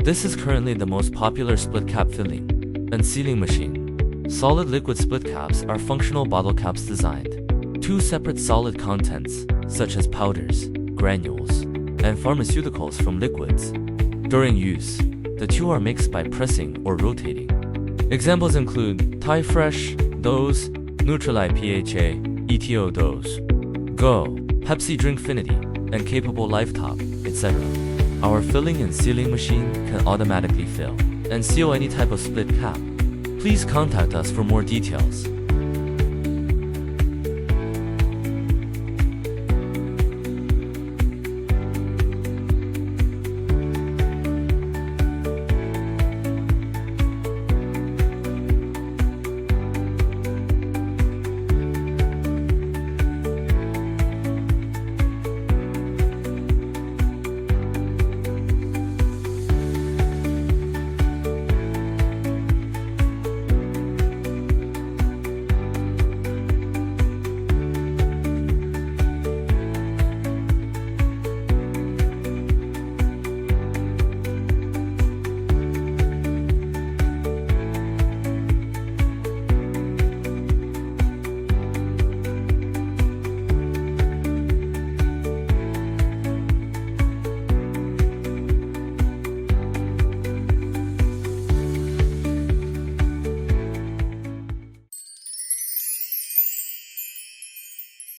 This is currently the most popular split cap filling and sealing machine. Solid liquid split caps are functional bottle caps designed. Two separate solid contents, such as powders, granules, and pharmaceuticals from liquids. During use, the two are mixed by pressing or rotating. Examples include Thai Fresh, Dose, Nutrilite PHA, ETO Dose, Go, Pepsi Drinkfinity, and Capable Lifetop, etc. Our filling and sealing machine can automatically fill and seal any type of split cap. Please contact us for more details.